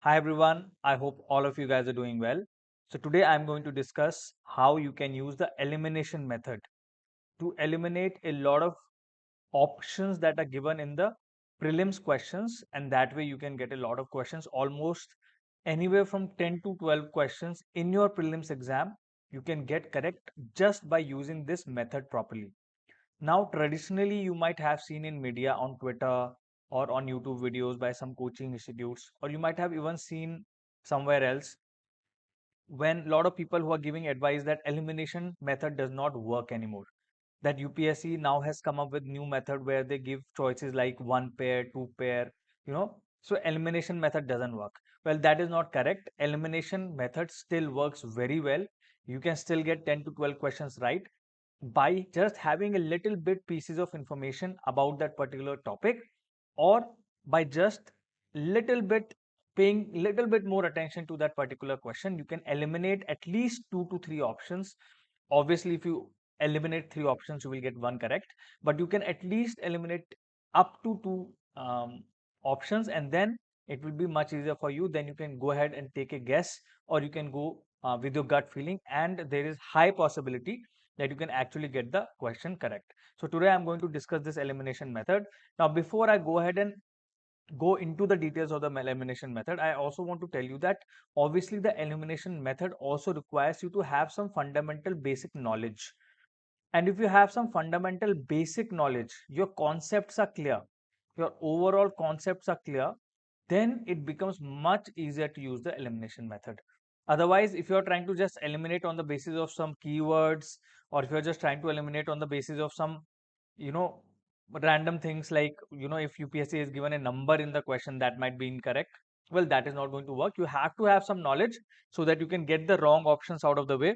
Hi everyone, I hope all of you guys are doing well. So today I'm going to discuss how you can use the elimination method to eliminate a lot of options that are given in the prelims questions, and that way you can get a lot of questions, almost anywhere from 10 to 12 questions in your prelims exam you can get correct just by using this method properly. Now, traditionally, you might have seen in media on Twitter or on YouTube videos by some coaching institutes, or you might have even seen somewhere else when a lot of people who are giving advice that elimination method does not work anymore. That UPSC now has come up with new method where they give choices like one pair, two pair, so elimination method doesn't work. Well, that is not correct. Elimination method still works very well. You can still get 10 to 12 questions right by just having a little bit pieces of information about that particular topic, or by just little bit paying little bit more attention to that particular question. You can eliminate at least 2 to 3 options. Obviously, if you eliminate 3 options you will get one correct, but you can at least eliminate up to two options, and then it will be much easier for you. Then you can go ahead and take a guess, or you can go with your gut feeling, and there is high possibility that you can actually get the question correct. So today I'm going to discuss this elimination method. Now, before I go ahead and go into the details of the elimination method, I also want to tell you that obviously the elimination method also requires you to have some fundamental basic knowledge. And if you have some fundamental basic knowledge, your concepts are clear, your overall concepts are clear, then it becomes much easier to use the elimination method. Otherwise, if you're trying to just eliminate on the basis of some keywords, or if you're just trying to eliminate on the basis of some, you know, random things like, if UPSC is given a number in the question that might be incorrect, well, that is not going to work. You have to have some knowledge so that you can get the wrong options out of the way,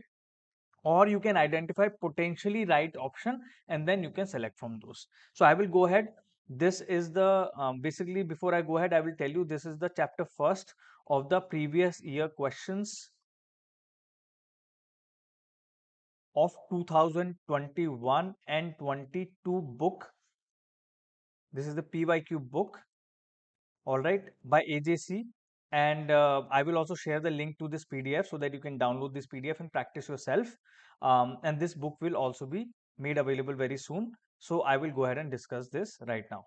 or you can identify potentially right option, and then you can select from those. So I will go ahead. This is the basically, before I go ahead, I will tell you this is the chapter first of the previous year questions of 2021 and 22 book. This is the PYQ book, all right, by AJC. And I will also share the link to this PDF so that you can download this PDF and practice yourself. And this book will also be made available very soon. So I will go ahead and discuss this right now.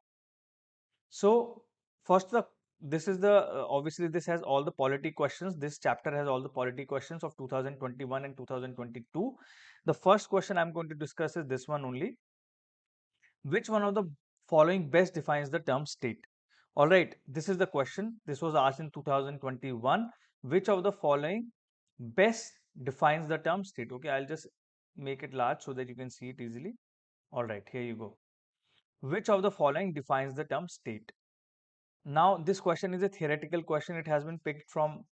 So first, this is the obviously this has all the polity questions. This chapter has all the polity questions of 2021 and 2022. The first question I'm going to discuss is this one only. Which one of the following best defines the term state? All right, this is the question. This was asked in 2021. Which of the following best defines the term state? Okay, I'll just make it large so that you can see it easily. All right, here you go. Which of the following defines the term state? Now, this question is a theoretical question. It has been picked from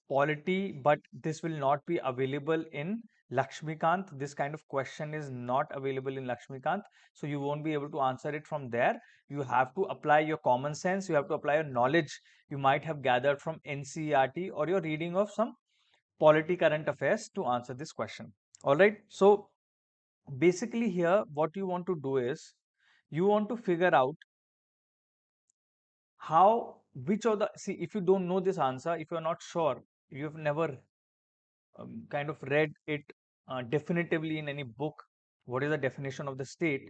polity, but this will not be available in Lakshmikant. This kind of question is not available in Lakshmikant, so you won't be able to answer it from there. You have to apply your common sense, you have to apply your knowledge you might have gathered from NCERT or your reading of some polity current affairs to answer this question. All right, so basically here what you want to do is you want to figure out how, which of the, see, if you don't know this answer, if you're not sure, you've never kind of read it definitively in any book, what is the definition of the state.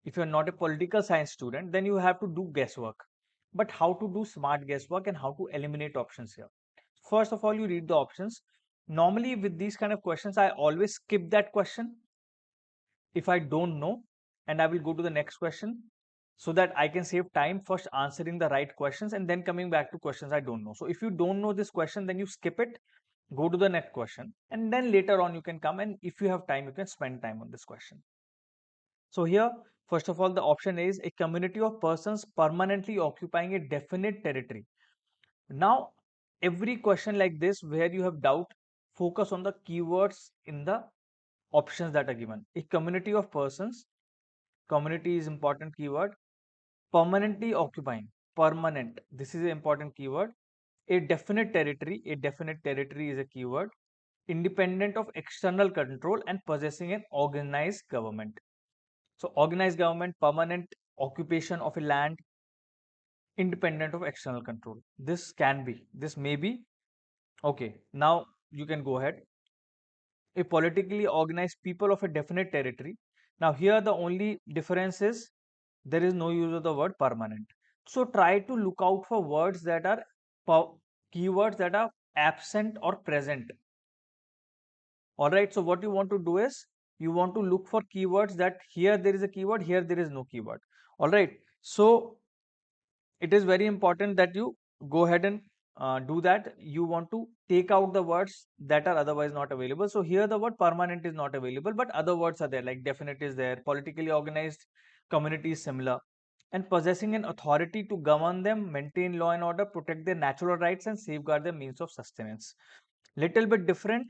If you're not a political science student, then you have to do guesswork. But how to do smart guesswork and how to eliminate options here? First of all, you read the options. Normally, with these kind of questions, I always skip that question if I don't know, and I will go to the next question so that I can save time first answering the right questions and then coming back to questions I don't know. So if you don't know this question, then you skip it, go to the next question, and then later on you can come, and if you have time, you can spend time on this question. So here, first of all, the option is a community of persons permanently occupying a definite territory. Now, every question like this where you have doubt, focus on the keywords in the options that are given. A community of persons, community is important keyword. Permanently occupying, permanent, this is an important keyword. A definite territory is a keyword. Independent of external control and possessing an organized government. So organized government, permanent occupation of a land, independent of external control. This may be. Okay, now you can go ahead. A politically organized people of a definite territory. Now here the only difference is there is no use of the word permanent. So try to look out for words that are keywords that are absent or present. All right, so what you want to do is you want to look for keywords that here there is a keyword, here there is no keyword. All right, so it is very important that you go ahead and do that. You want to take out the words that are otherwise not available. So here the word permanent is not available, but other words are there, like definite is there, politically organized community is similar, and possessing an authority to govern them, maintain law and order, protect their natural rights, and safeguard their means of sustenance. Little bit different,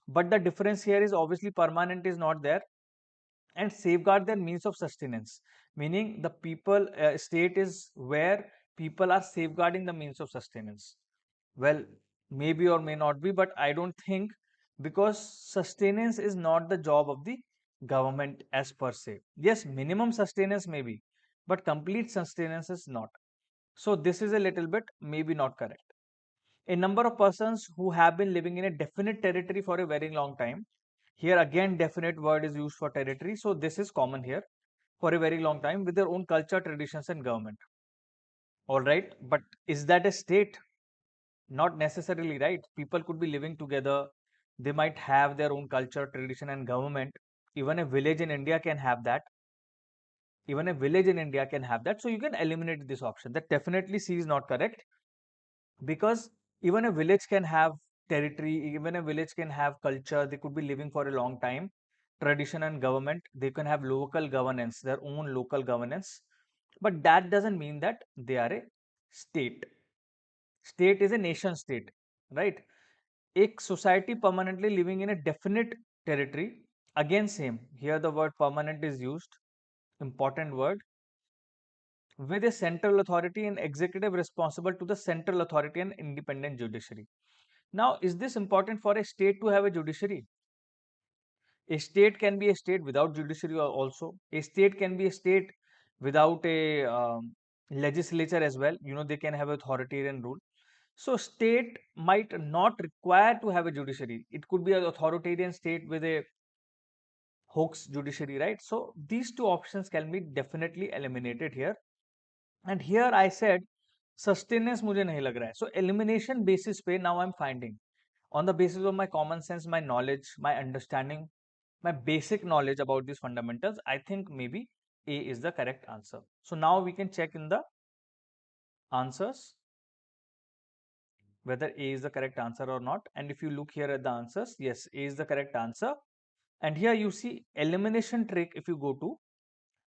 but the difference here is obviously permanent is not there, and safeguard their means of sustenance, meaning the people state is where people are safeguarding the means of sustenance. Well, maybe or may not be, but I don't think, because sustenance is not the job of the government as per se. Yes, minimum sustenance may be, but complete sustenance is not. So this is a little bit maybe not correct. A number of persons who have been living in a definite territory for a very long time. Here again definite word is used for territory, so this is common here. For a very long time with their own culture, traditions and government. All right, but is that a state? Not necessarily, right? People could be living together, they might have their own culture, tradition and government. Even a village in India can have that. Even a village in India can have that. So you can eliminate this option. That definitely C is not correct, because even a village can have territory, even a village can have culture, they could be living for a long time, tradition and government, they can have local governance, their own local governance, but that doesn't mean that they are a state. State is a nation state, right? A society permanently living in a definite territory, again same, here the word permanent is used, important word, with a central authority and executive responsible to the central authority and independent judiciary. Now, is this important for a state to have a judiciary? A state can be a state without judiciary also. A state can be a state without a legislature as well. You know, they can have authoritarian rule. So, state might not require to have a judiciary. It could be an authoritarian state with a hoax judiciary, right? So, these two options can be definitely eliminated here. And here I said sustenance मुझे नहीं लग रहा है. So elimination basis पे now I'm finding on the basis of my common sense, my knowledge, my understanding, my basic knowledge about these fundamentals, I think maybe A is the correct answer. So now we can check in the answers whether A is the correct answer or not. And if you look here at the answers, yes, A is the correct answer. And here you see elimination trick. If you go to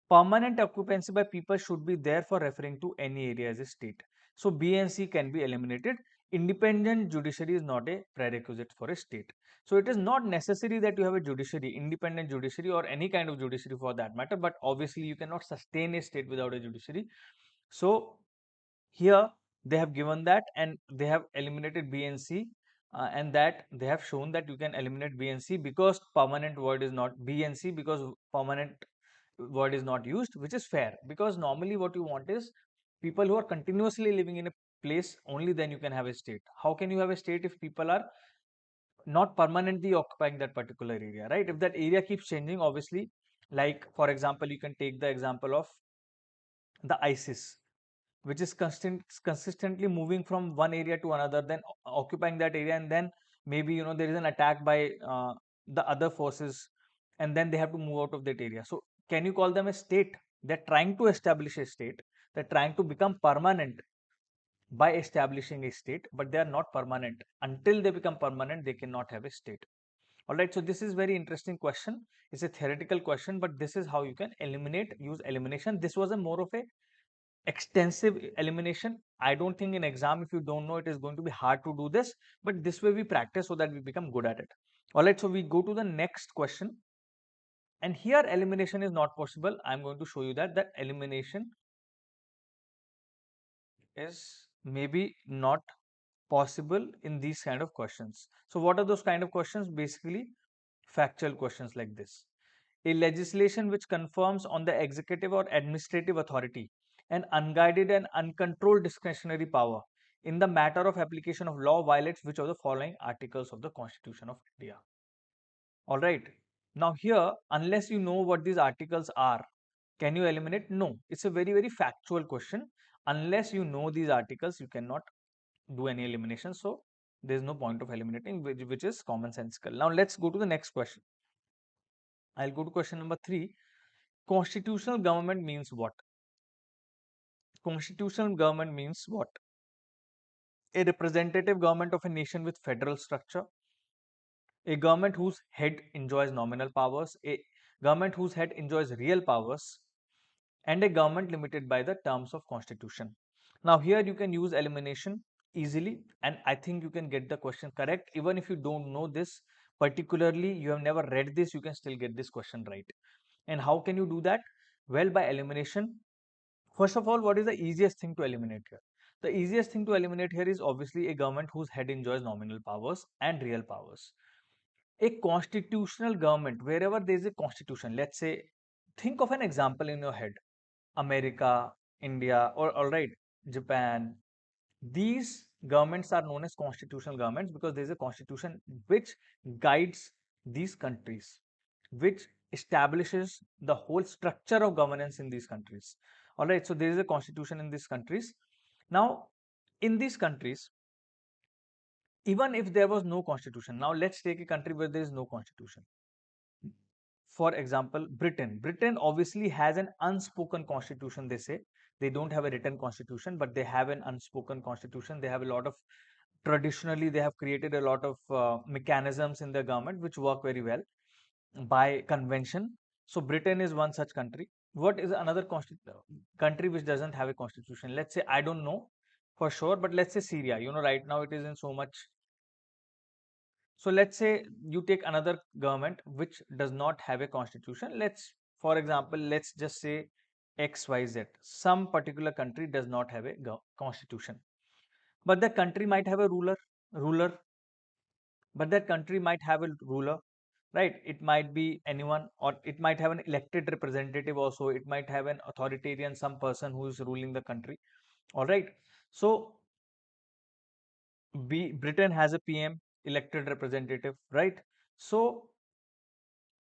permanent occupancy by people should be there for referring to any area as a state. So B and C can be eliminated. Independent judiciary is not a prerequisite for a state. So it is not necessary that you have a judiciary, independent judiciary or any kind of judiciary for that matter, but obviously you cannot sustain a state without a judiciary. So here they have given that and they have eliminated B and C, and that they have shown that you can eliminate B and C because permanent word is not B and C, because permanent word is not used, which is fair, because normally what you want is people who are continuously living in a place, only then you can have a state. How can you have a state if people are not permanently occupying that particular area, right? If that area keeps changing, obviously, like for example, you can take the example of the ISIS, which is consistently moving from one area to another, then occupying that area, and then maybe there is an attack by the other forces, and then they have to move out of that area. So can you call them a state? They're trying to establish a state, they're trying to become permanent by establishing a state, but they are not permanent. Until they become permanent, they cannot have a state. All right, so this is very interesting question. It's a theoretical question, but this is how you can use elimination. This was a more of a extensive elimination. I don't think in exam, if you don't know, it is going to be hard to do this, but this way we practice so that we become good at it. All right, so we go to the next question, and here elimination is not possible. I'm going to show you that elimination is maybe not possible in these kind of questions. So what are those kind of questions? Basically factual questions like this. A legislation which confirms on the executive or administrative authority an unguided and uncontrolled discretionary power in the matter of application of law violates which of the following articles of the Constitution of India. All right. Now here, unless you know what these articles are, can you eliminate? No. It's a very, very factual question. Unless you know these articles, you cannot do any elimination. So there is no point of eliminating, which is commonsensical. Now let's go to the next question. I'll go to question number 3. Constitutional government means what? Constitutional government means what? A representative government of a nation with federal structure, a government whose head enjoys nominal powers, a government whose head enjoys real powers, and a government limited by the terms of constitution. Now here you can use elimination easily, and I think you can get the question correct. Even if you don't know this, particularly you have never read this, you can still get this question right. And how can you do that? Well, by elimination. First of all, what is the easiest thing to eliminate here? The easiest thing to eliminate here is obviously a government whose head enjoys nominal powers and real powers. A constitutional government, wherever there is a constitution, let's say, think of an example in your head. America, India, or all right, Japan. These governments are known as constitutional governments because there is a constitution which guides these countries, which establishes the whole structure of governance in these countries. All right, so there is a constitution in these countries. Now, in these countries, even if there was no constitution, now let's take a country where there is no constitution. For example, Britain. Britain obviously has an unspoken constitution, they say. They don't have a written constitution, but they have an unspoken constitution. They have a lot of, traditionally, they have created a lot of mechanisms in their government which work very well by convention. So Britain is one such country. What is another country which doesn't have a constitution? Let's say, I don't know for sure, but let's say Syria. You know, right now it is in so much. So let's say you take another government which does not have a constitution. For example, let's just say XYZ. Some particular country does not have a constitution, but that country might have a ruler, but that country might have a ruler, right? It might be anyone, or it might have an elected representative also. It might have an authoritarian, some person who is ruling the country. All right. So Britain has a PM, elected representative, right? So,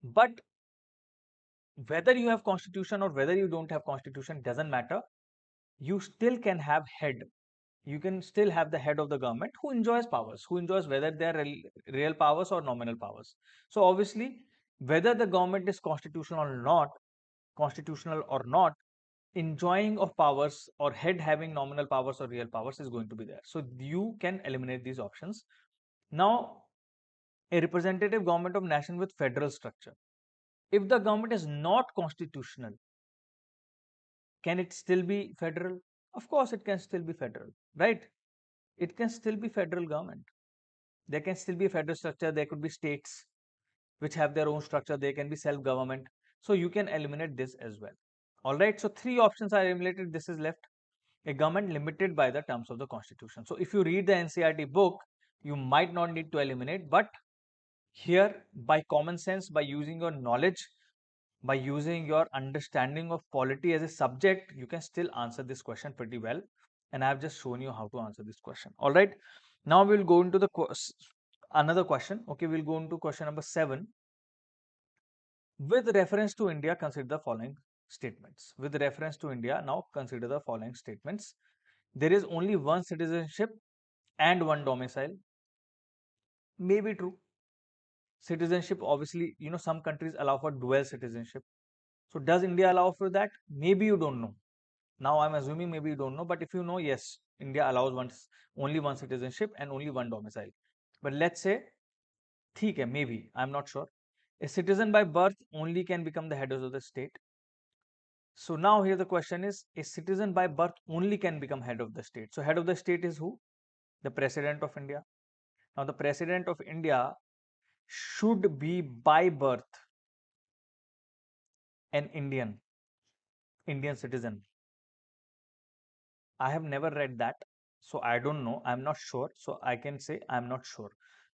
but whether you have constitution or whether you don't have constitution doesn't matter. You still can have head. You can still have the head of the government who enjoys powers, who enjoys whether they are real powers or nominal powers. So obviously, whether the government is constitutional or not, enjoying of powers or head having nominal powers or real powers is going to be there. So you can eliminate these options. Now, a representative government of nation with federal structure. If the government is not constitutional, can it still be federal? Of course, it can still be federal, right? It can still be federal government. There can still be a federal structure. There could be states which have their own structure. They can be self-government. So you can eliminate this as well. All right. So 3 options are eliminated. This is left. A government limited by the terms of the constitution. So if you read the NCERT book, you might not need to eliminate, but here by common sense, by using your knowledge, by using your understanding of polity as a subject, you can still answer this question pretty well. And I have just shown you how to answer this question. All right. Now we'll go into the another question. Okay, we'll go into question number 7. With reference to India, consider the following statements. With reference to India, now consider the following statements. There is only one citizenship and one domicile. May be true. Citizenship, obviously, some countries allow for dual citizenship. So does India allow for that? Maybe you don't know. Now I'm assuming maybe you don't know, but if you know, yes, India allows only one citizenship and only one domicile. But let's say, maybe, I'm not sure. A citizen by birth only can become the head of the state. So now here the question is, a citizen by birth only can become head of the state. So head of the state is who? The President of India. Now the President of India should be by birth an Indian citizen. I have never read that, so I don't know. I'm not sure. So I can say I'm not sure.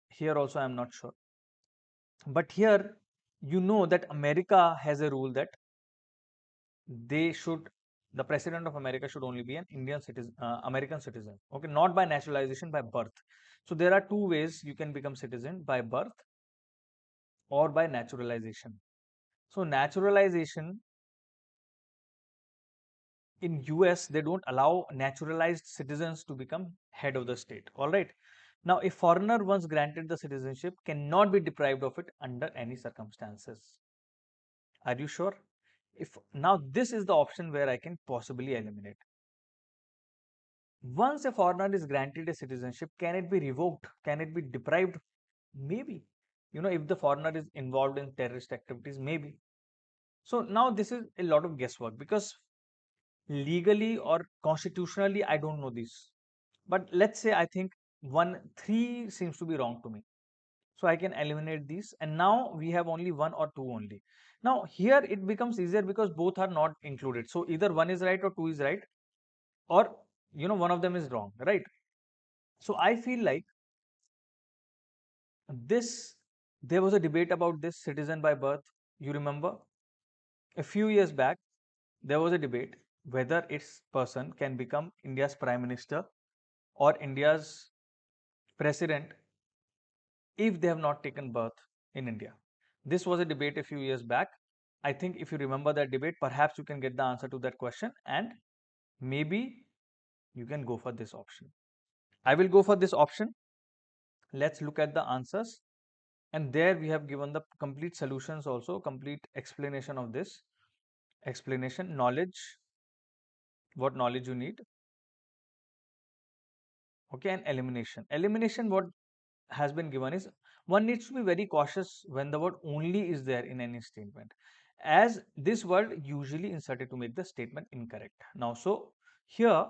Here also I'm not sure. But here, that America has a rule that they should The president of America should only be an Indian citizen, American citizen. Okay, not by naturalization, by birth. So there are two ways you can become citizen: by birth or by naturalization. So naturalization in US, they don't allow naturalized citizens to become head of the state. All right. Now, a foreigner once granted the citizenship cannot be deprived of it under any circumstances. Are you sure? If now this is the option where I can possibly eliminate. Once a foreigner is granted a citizenship, can it be revoked? Can it be deprived? Maybe. If the foreigner is involved in terrorist activities, maybe. So now this is a lot of guesswork because legally or constitutionally, I don't know this. But let's say I think 3 seems to be wrong to me. So I can eliminate these. And now we have only 1 or 2 only. Now here it becomes easier because both are not included. So either 1 is right or 2 is right, or one of them is wrong, right? So I feel like this, there was a debate about this citizen by birth. You remember a few years back, there was a debate whether its person can become India's prime minister or India's president if they have not taken birth in India. This was a debate a few years back. I think if you remember that debate, perhaps you can get the answer to that question and maybe you can go for this option. I will go for this option. Let's look at the answers. And there we have given the complete solutions also, complete explanation of this. Explanation, knowledge, what knowledge you need. Okay, and elimination. Elimination, what has been given is one needs to be very cautious when the word only is there in any statement, as this word usually inserted to make the statement incorrect. Now, so here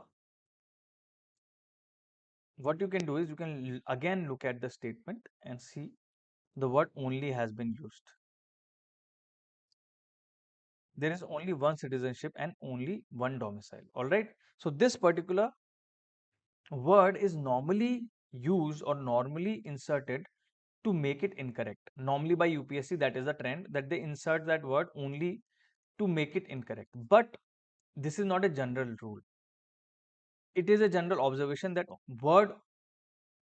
what you can do is you can again look at the statement and see the word only has been used. There is only one citizenship and only one domicile. All right. So this particular word is normally used or normally inserted to make it incorrect. Normally by UPSC, that is the trend that they insert that word only to make it incorrect. But this is not a general rule. It is a general observation that word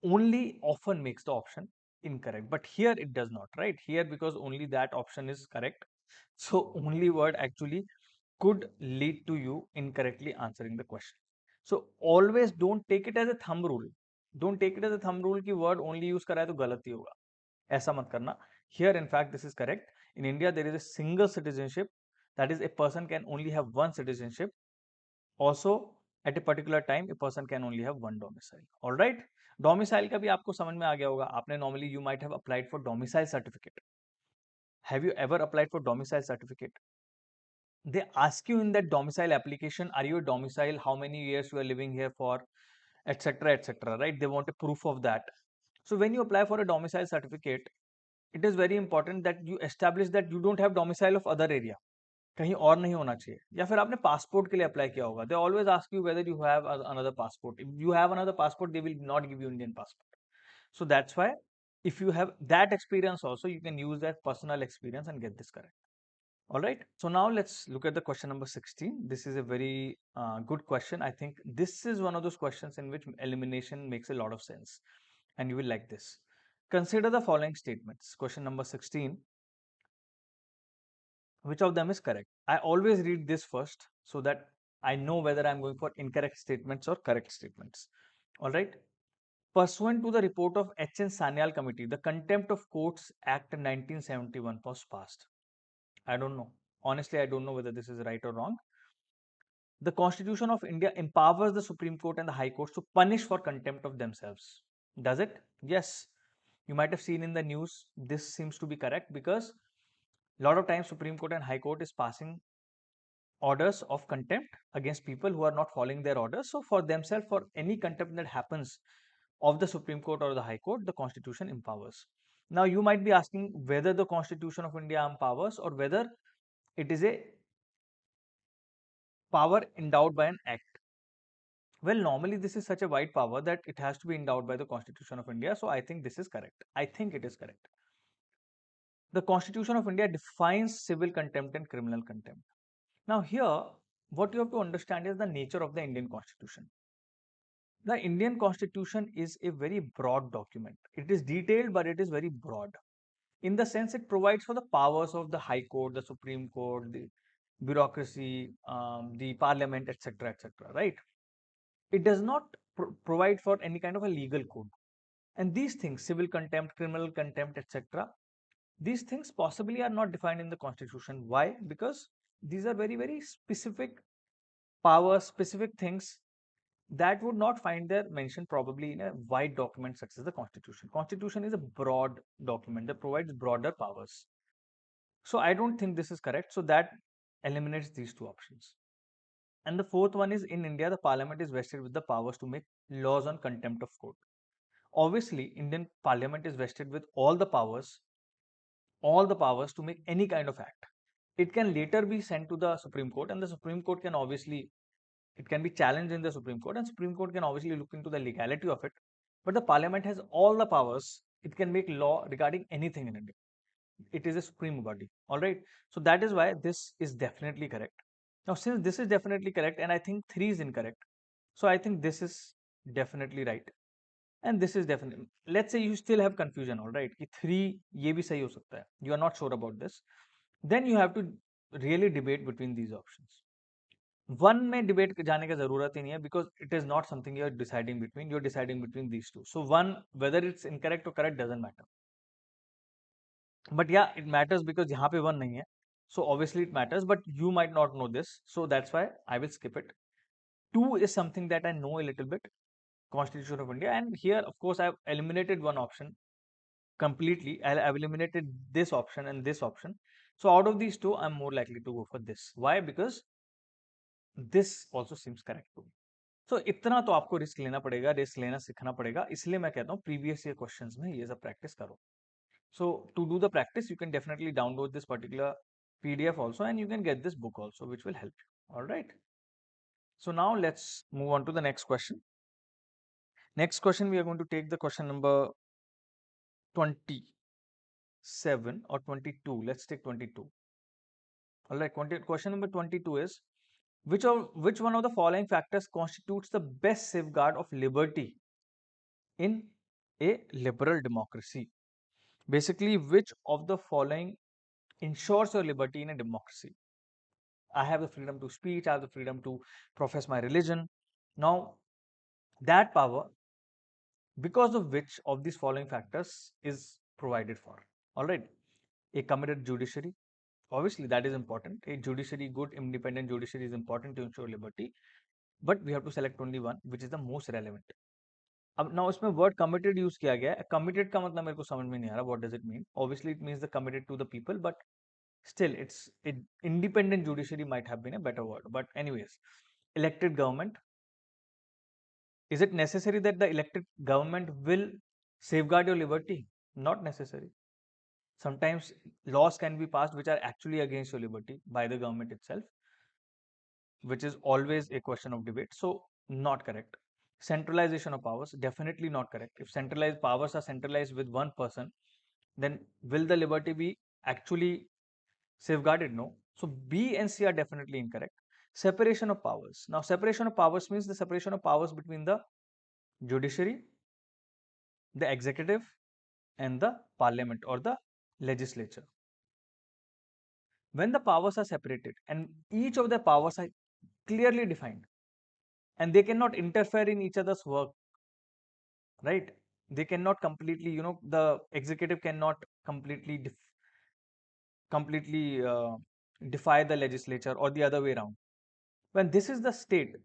only often makes the option incorrect. But here it does not, right? Here, because only that option is correct. So only word actually could lead to you incorrectly answering the question. So always don't take it as a thumb rule. Don't take it as a thumb rule कि word only use करा है तो गलत ही होगा. ऐसा मत करना. Here, in fact, this is correct. In India, there is a single citizenship. That is, a person can only have one citizenship. Also, at a particular time, a person can only have one domicile. All right. Domicile का भी आपको समझ में आ गया होगा. आपने normally you might have applied for domicile certificate. Have you ever applied for domicile certificate? They ask you in that domicile application, are you a domicile? How many years you are living here for, etc., etc. Right? They want a proof of that. So when you apply for a domicile certificate, it is very important that you establish that you don't have domicile of other area. कहीं और नहीं होना चाहिए. या फिर आपने passport के लिए apply किया होगा. They always ask you whether you have another passport. If you have another passport, they will not give you Indian passport. So that's why if you have that experience also, you can use that personal experience and get this correct. All right. So now let's look at the question number 16. This is a very good question. I think this is one of those questions in which elimination makes a lot of sense and you will like this. Consider the following statements. Question number 16. Which of them is correct? I always read this first so that I know whether I'm going for incorrect statements or correct statements. All right. Pursuant to the report of H.N. Sanyal Committee, the Contempt of Courts Act 1971 was passed. I don't know. Honestly, I don't know whether this is right or wrong. The Constitution of India empowers the Supreme Court and the High Courts to punish for contempt of themselves. Does it? Yes. You might have seen in the news, this seems to be correct because a lot of times Supreme Court and High Court is passing orders of contempt against people who are not following their orders. So for themselves, for any contempt that happens of the Supreme Court or the High Court, the Constitution empowers. Now you might be asking whether the Constitution of India empowers or whether it is a power endowed by an act. Well, normally this is such a wide power that it has to be endowed by the Constitution of India. So I think this is correct. I think it is correct. The Constitution of India defines civil contempt and criminal contempt. Now here, what you have to understand is the nature of the Indian Constitution. The Indian Constitution is a very broad document. It is detailed, but it is very broad. In the sense, it provides for the powers of the High Court, the Supreme Court, the bureaucracy, the Parliament, etc., etc. Right? It does not provide for any kind of a legal code. And these things, civil contempt, criminal contempt, etc., these things possibly are not defined in the Constitution. Why? Because these are very, very specific powers, specific things that would not find their mention probably in a wide document such as the Constitution. Constitution is a broad document that provides broader powers. So I don't think this is correct. So that eliminates these two options. And the fourth one is, in India, the parliament is vested with the powers to make laws on contempt of court. Obviously, Indian parliament is vested with all the powers to make any kind of act. It can later be sent to the Supreme Court, and the Supreme Court can obviously, it can be challenged in the Supreme Court, and Supreme Court can obviously look into the legality of it. But the parliament has all the powers. It can make law regarding anything in India. It is a supreme body. All right. So that is why this is definitely correct. Now, since this is definitely correct, and I think 3 is incorrect, so I think this is definitely right. And this is definitely, let's say you still have confusion, all right, कि 3 ये भी सही हो सकता है. You are not sure about this. Then you have to really debate between these options. One में debate जाने का जरूरत ही नहीं है, because it is not something you are deciding between. You are deciding between these two. So one, whether it's incorrect or correct doesn't matter. But yeah, it matters because यहाँ पे 1 नहीं है. So obviously it matters, but you might not know this. So that's why I will skip it. 2 is something that I know a little bit, Constitution of India. And here, of course, I've eliminated one option completely. I've eliminated this option and this option. So out of these two, I'm more likely to go for this. Why? Because this also seems correct to me. So इतना तो आपको risk लेना पड़ेगा, risk लेना सीखना पड़ेगा. इसलिए मैं कहता हूँ प्रीवियस ईयर क्वेश्चंस में ये सब प्रैक्टिस करो. So to do the practice, you can definitely download this particular PDF also, and you can get this book also, which will help you. All right. So now let's move on to the next question. Next question, we are going to take the question number 27 or 22. Let's take 22. All right. Question number 22 is, which one of the following factors constitutes the best safeguard of liberty in a liberal democracy? Basically, which of the following ensures your liberty in a democracy? I have the freedom to speech, I have the freedom to profess my religion. Now, that power, because of which of these following factors is provided for. All right. A committed judiciary. Obviously, that is important. A judiciary, good independent judiciary is important to ensure liberty. But we have to select only one, which is the most relevant. अब now इसमें word committed use किया गया है. Committed का मतलब मेरे को समझ में नहीं आ रहा. What does it mean? Obviously, it means the committed to the people, but still, independent judiciary might have been a better word. But anyways, elected government. Is it necessary that the elected government will safeguard your liberty? Not necessary. Sometimes laws can be passed which are actually against your liberty by the government itself, which is always a question of debate. So, not correct. Centralization of powers, definitely not correct. If centralized powers are centralized with one person, then will the liberty be actually safeguarded? No. So, B and C are definitely incorrect. Separation of powers. Now, separation of powers means the separation of powers between the judiciary, the executive, and the parliament or the legislature. When the powers are separated and each of the powers are clearly defined and they cannot interfere in each other's work, right? They cannot completely, the executive cannot completely defy the legislature or the other way around. When this is the state,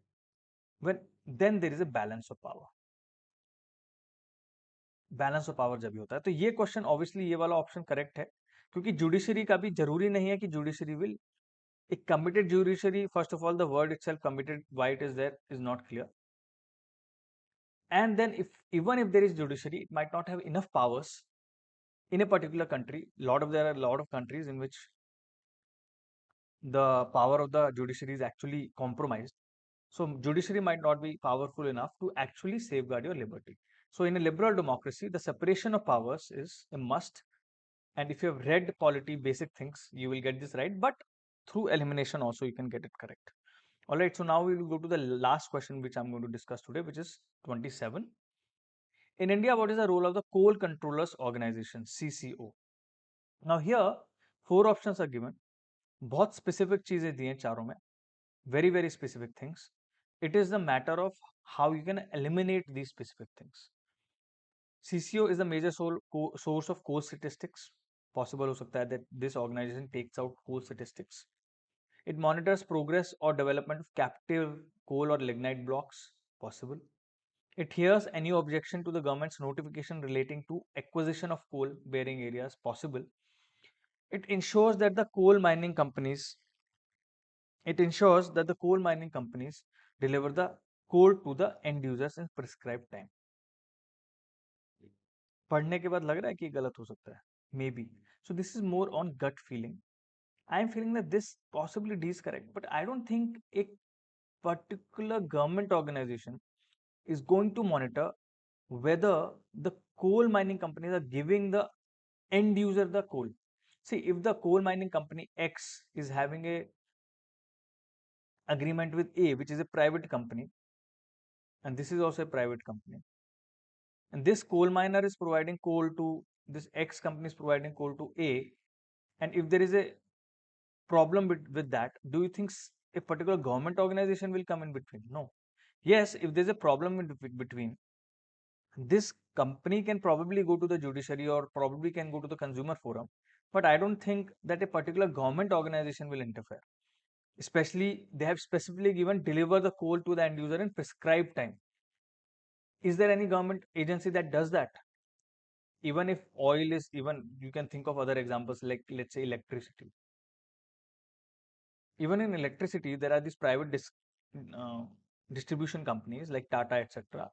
then there is a balance of power. Balance of power जब भी होता है, तो ये question obviously ये वाला option correct है, क्योंकि जुडिशरी का भी जरूरी नहीं है कि judiciary will a committed judiciary. First of all, the word itself committed, why it is there is not clear. And then even if there is judiciary, it might not have enough powers in a particular country. There are a lot of countries in which the power of the judiciary is actually compromised. So judiciary might not be powerful enough to actually safeguard your liberty. So in a liberal democracy, the separation of powers is a must. And if you have read polity basic things, you will get this right. But through elimination also, you can get it correct. All right, so now we will go to the last question which I'm going to discuss today, which is 27. In India, what is the role of the Coal Controllers Organization, CCO? Now here, four options are given. बहुत specific चीजें दी हैं चारों में. Very, very specific things. It is the matter of how you can eliminate these specific things. CCO is the major source of coal statistics. Possible हो सकता है that this organization takes out coal statistics. It monitors progress or development of captive coal or lignite blocks. Possible. It hears any objection to the government's notification relating to acquisition of coal bearing areas. Possible. It ensures that the coal mining companies deliver the coal to the end users in prescribed time. पढ़ने के बाद लग रहा है कि गलत हो सकता है, may be. So this is more on gut feeling. I am feeling that this possibility is correct, but I don't think a particular government organization is going to monitor whether the coal mining companies are giving the end user the coal. See, if the coal mining company X is having a agreement with A, which is a private company, and this is also a private company, and this coal miner is providing coal to this X company is providing coal to A, and if there is a problem with that, do you think a particular government organization will come in between? No. Yes, if there's a problem in between, this company can probably go to the judiciary or probably can go to the consumer forum, but I don't think that a particular government organization will interfere. Especially, they have specifically given deliver the coal to the end user in prescribed time. Is there any government agency that does that? Even if oil is, even you can think of other examples like, let's say, electricity. Even in electricity, there are these private uh, distribution companies like Tata, etc.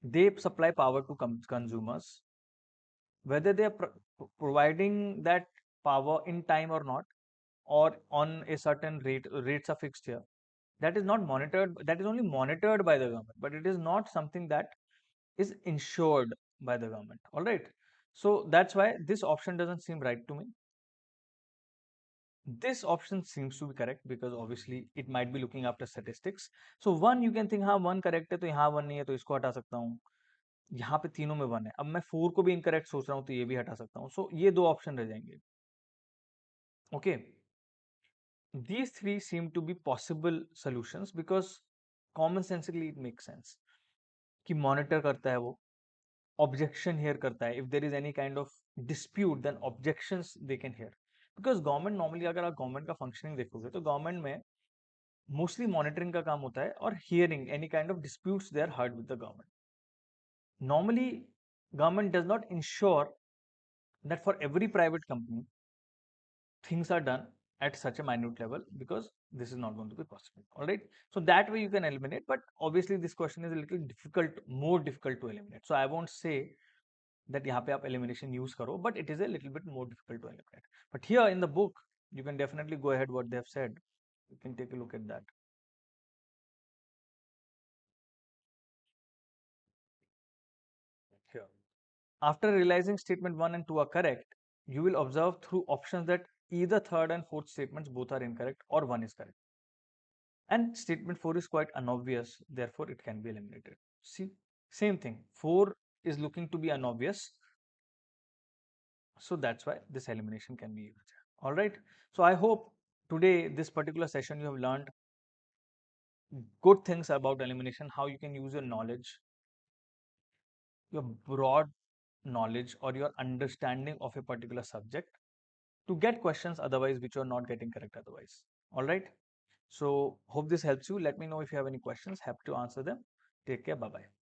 They supply power to consumers. Whether they are providing that power in time or not, or on a certain rate, rates are fixed here. That is not monitored. That is only monitored by the government, but it is not something that is insured by the government. All right. So that's why this option doesn't seem right to me. This option seems to be correct because obviously it might be looking after statistics. So one you can think हाँ one correct है तो यहाँ one नहीं है तो इसको हटा सकता हूँ. यहाँ पे तीनों में one है. अब मैं four को भी incorrect सोच रहा हूँ तो ये भी हटा सकता हूँ. So ये दो option रह जाएंगे. Okay. These three seem to be possible solutions because common sensically it makes sense. कि monitor करता है वो, objection here करता है. If there is any kind of dispute, then objections they can hear. Because government normally अगर आप government का functioning देखोगे तो government में mostly monitoring का काम होता है और hearing any kind of disputes they are heard with the government. Normally, government does not ensure that for every private company things are done at such a minute level because this is not going to be possible. All right. So that way you can eliminate, but obviously this question is a little difficult, more difficult to eliminate. So I won't say that यहाँ पे आप elimination use करो, but it is a little bit more difficult to eliminate. But here in the book, you can definitely go ahead what they have said. You can take a look at that. Here. After realizing statement 1 and 2 are correct, you will observe through options that either third and fourth statements both are incorrect or one is correct. And statement 4 is quite unobvious, therefore it can be eliminated. See, same thing. 4 is looking to be unobvious, so that's why this elimination can be used. All right. So I hope today, this particular session, you have learned good things about elimination, how you can use your knowledge, your broad knowledge or your understanding of a particular subject to get questions otherwise which you are not getting correct otherwise. All right. So hope this helps you. Let me know if you have any questions. Happy to answer them. Take care. Bye bye.